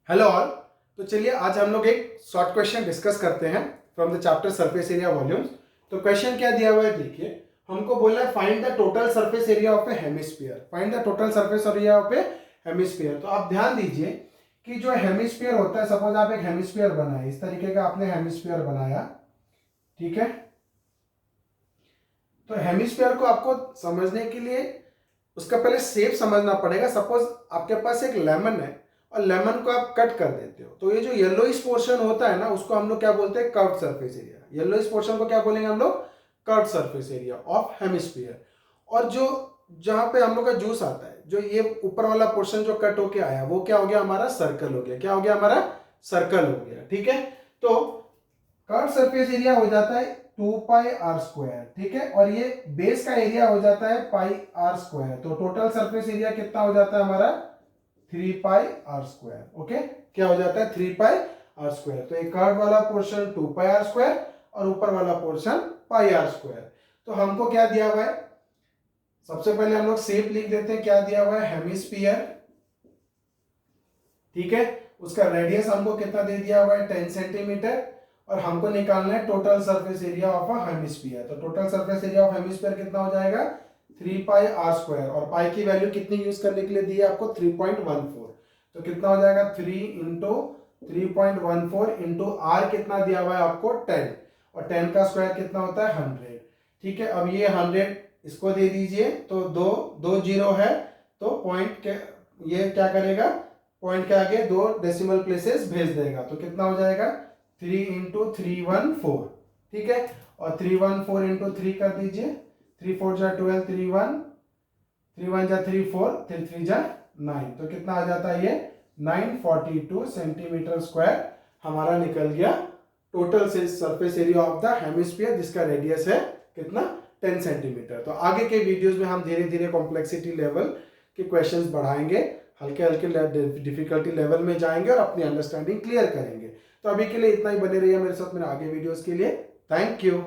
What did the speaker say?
Hello all. तो चलिए आज हम लोग एक शॉर्ट क्वेश्चन डिस्कस करते हैं from the chapter surface area volumes. तो क्वेश्चन क्या दिया हुआ है देखिए, हमको बोला है find the total surface area of A hemisphere. Find the total surface area of A hemisphere. तो आप ध्यान दीजिए कि जो हेमिस्फीयर होता है, सपोज आप एक हेमिस्फीयर बनाए, इस तरीके का आपने हेमिस्फीयर बनाया, ठीक है। तो हेमिस्फीयर को आपको समझने के लिए उसका पहले शेप समझना पड़ेगा। सपोज आपके पास एक लेमन है और लेमन को आप कट कर देते हो, तो ये जो येलोइश पोर्शन होता है ना, उसको हम लोग क्या बोलते हैं, curved surface area. Yellowish portion को क्या बोलेंगे हम लोग, curved surface area of hemisphere. और जो जहां पे हम लोग का जूस आता है, जो ये ऊपर वाला पोर्शन जो कट होके आया, वो क्या हो गया, हमारा सर्कल हो गया। क्या हो गया, हमारा सर्कल हो गया, ठीक है। तो कर्व सरफेस एरिया हो जाता है 2πr², ठीक है। और ये बेस का एरिया हो जाता है πr²। तो टोटल सरफेस एरिया कितना हो जाता है हमारा, 3πr²। ओके, क्या हो जाता है, 3πr²। तो एक कर्व वाला पोर्शन 2πr² और ऊपर वाला पोर्शन πr²। तो हमको क्या दिया हुआ है, सबसे पहले हम लोग शेप लिख देते हैं। क्या दिया हुआ है, हेमिस्फीयर, ठीक है। उसका रेडियस हमको कितना दे दिया हुआ है, 10 सेंटीमीटर। और हमको निकालना है total surface area of a hemisphere. तो total surface area of hemisphere कितना हो जाएगा, 3πr²। और पाई की वैल्यू कितनी यूज करने के लिए दी है आपको, 3.14। तो कितना हो जाएगा, 3 इंटू 3.14 इंटू आर कितना दिया हुआ है आपको, 10। और 10 का स्क्वायर कितना होता है, 100, ठीक है। अब ये 100 इसको दे दीजिए, तो दो दो जीरो है, तो पॉइंट के ये क्या करेगा, पॉइंट के आगे 2 डेसिमल प्लेसेस भेज देगा। तो कितना हो जाएगा, 3 इंटू 314, ठीक है। और 314 इंटू 3 कर दीजिए, 3 4 जा 12, 3 1 3 1 जा 3 4, 3 3 जा 9। तो कितना आ जाता है, ये 942 सेंटीमीटर स्क्वायर हमारा निकल गया टोटल से surface area of the hemisphere, जिसका रेडियस है कितना, 10 सेंटीमीटर। तो आगे के वीडियोस में हम धीरे धीरे कॉम्प्लेक्सिटी लेवल के क्वेश्चंस बढ़ाएंगे, हल्के हल्के डिफिकल्टी लेवल में जाएंगे और अपनी अंडरस्टैंडिंग क्लियर करेंगे। तो अभी के लिए इतना ही, बने रहिए मेरे साथ मेरे आगे वीडियोस के लिए। Thank you.